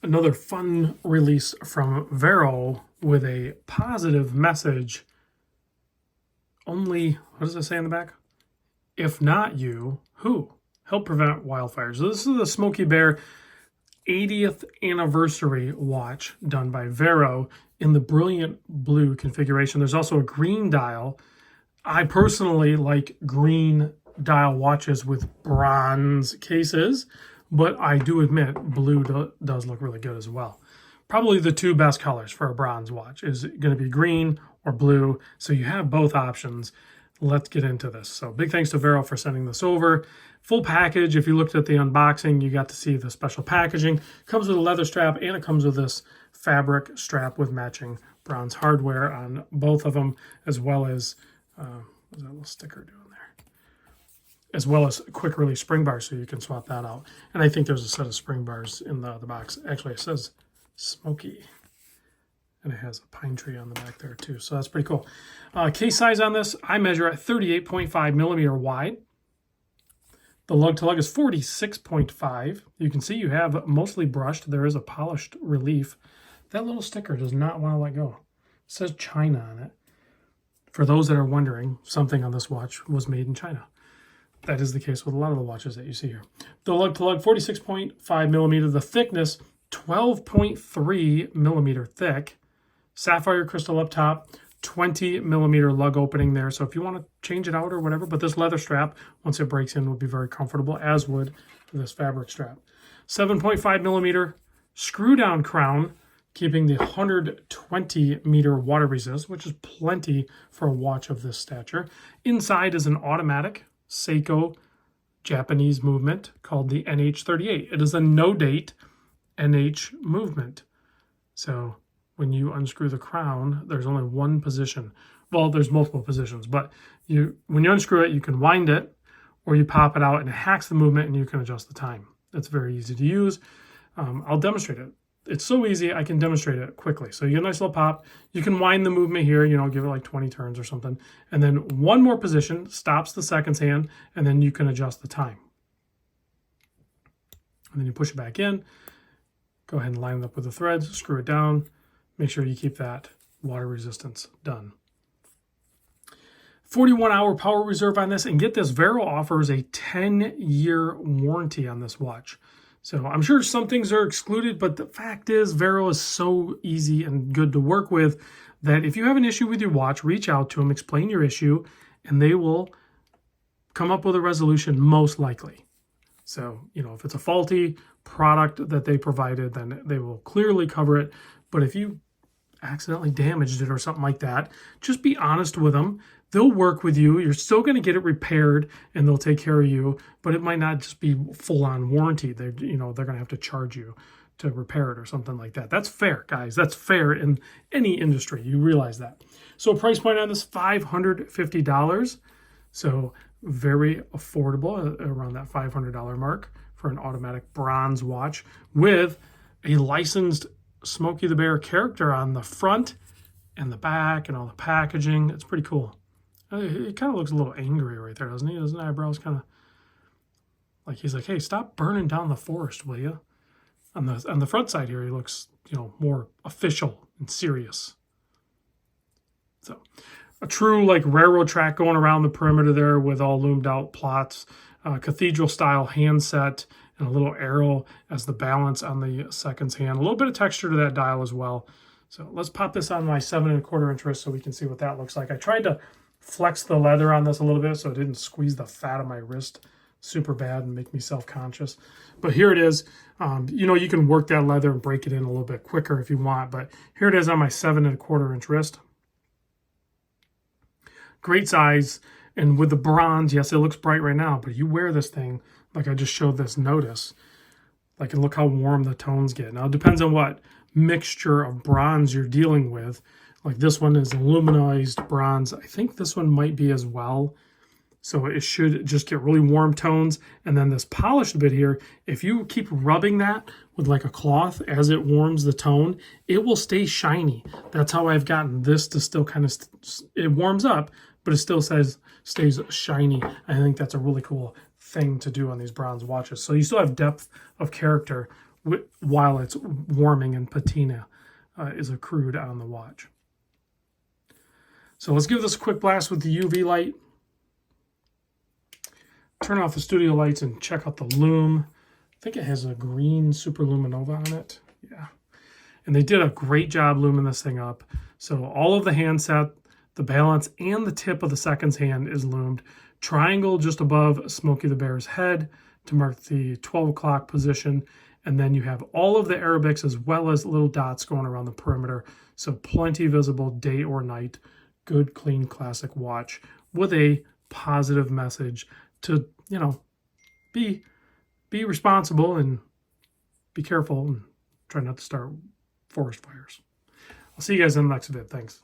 Another fun release from Vero with a positive message. Only, what does it say in the back? If not you, who? Help prevent wildfires. So this is the Smokey Bear 80th anniversary watch done by Vero in the brilliant blue configuration. There's also a green dial. I personally like green dial watches with bronze cases, but I do admit blue does look really good as well. Probably the two best colors for a bronze watch is going to be green or blue, so you have both options. Let's get into this. So big thanks to Vero for sending this over. Full package. If you looked at the unboxing, you got to see the special packaging. Comes with a leather strap, and it comes with this fabric strap with matching bronze hardware on both of them, as well as what's that little sticker doing there? As well as quick release spring bars, so you can swap that out. And I think there's a set of spring bars in the box. Actually, it says Smokey, and it has a pine tree on the back there too, so that's pretty cool. Case size on this, I measure at 38.5 millimeter wide. The lug to lug is 46.5. You can see you have mostly brushed. There is a polished relief. That little sticker does not want to let go. It says China on it. For those that are wondering, something on this watch was made in China. That is the case with a lot of the watches that you see here. The lug to lug, 46.5 millimeter. The thickness, 12.3 millimeter thick. Sapphire crystal up top, 20 millimeter lug opening there. So if you want to change it out or whatever, but this leather strap, once it breaks in, will be very comfortable, as would this fabric strap. 7.5 millimeter screw down crown, keeping the 120 meter water resist, which is plenty for a watch of this stature. Inside is an automatic Seiko Japanese movement called the NH38. It is a no date NH movement. So when you unscrew the crown, there's only one position. Well, there's multiple positions, but when you unscrew it, you can wind it, or you pop it out and it hacks the movement, and you can adjust the time. It's very easy to use. I'll demonstrate it. It's so easy, I can demonstrate it quickly. So you get a nice little pop. You can wind the movement here, give it like 20 turns or something. And then one more position stops the seconds hand, and then you can adjust the time. And then you push it back in. Go ahead and line it up with the threads, screw it down. Make sure you keep that water resistance done. 41-hour power reserve on this, and get this, Vero offers a 10-year warranty on this watch. So I'm sure some things are excluded, but the fact is Vero is so easy and good to work with that if you have an issue with your watch, reach out to them, explain your issue, and they will come up with a resolution most likely. So, if it's a faulty product that they provided, then they will clearly cover it. But if you accidentally damaged it or something like that, just be honest with them. They'll work with you. You're still going to get it repaired, and they'll take care of you. But it might not just be full-on warranty. They're going to have to charge you to repair it or something like that. That's fair, guys. That's fair in any industry. You realize that. So price point on this, $550. So very affordable, around that $500 mark for an automatic bronze watch with a licensed Smokey the Bear character on the front and the back and all the packaging. It's pretty cool. It kind of looks a little angry right there, doesn't he? His eyebrows kind of like he's like, hey, stop burning down the forest, will you? On the front side here, he looks, more official and serious. So a true like railroad track going around the perimeter there with all loomed out plots, cathedral style handset, and a little arrow as the balance on the seconds hand. A little bit of texture to that dial as well. So let's pop this on my 7 1/4 inch wrist so we can see what that looks like. I tried to flex the leather on this a little bit so it didn't squeeze the fat of my wrist super bad and make me self-conscious. But here it is. You can work that leather and break it in a little bit quicker if you want. But here it is on my 7 1/4 inch wrist. Great size. And with the bronze, yes, it looks bright right now, but you wear this thing, like I just showed this notice, and look how warm the tones get. Now, it depends on what mixture of bronze you're dealing with. Like this one is aluminized bronze. I think this one might be as well. So it should just get really warm tones. And then this polished bit here, if you keep rubbing that with like a cloth as it warms the tone, it will stay shiny. That's how I've gotten this to still kind of, it warms up, but it still stays shiny. I think that's a really cool thing to do on these bronze watches. So you still have depth of character while it's warming, and patina is accrued on the watch. So let's give this a quick blast with the UV light. Turn off the studio lights and check out the Lume. I think it has a green superluminova on it. Yeah. And they did a great job luming this thing up. So all of the handset, the balance, and the tip of the seconds hand is lumed. Triangle just above Smokey the Bear's head to mark the 12 o'clock position. And then you have all of the Arabics as well as little dots going around the perimeter. So plenty visible day or night. Good, clean, classic watch with a positive message to, you know, be responsible and be careful and try not to start forest fires. I'll see you guys in the next vid. Thanks.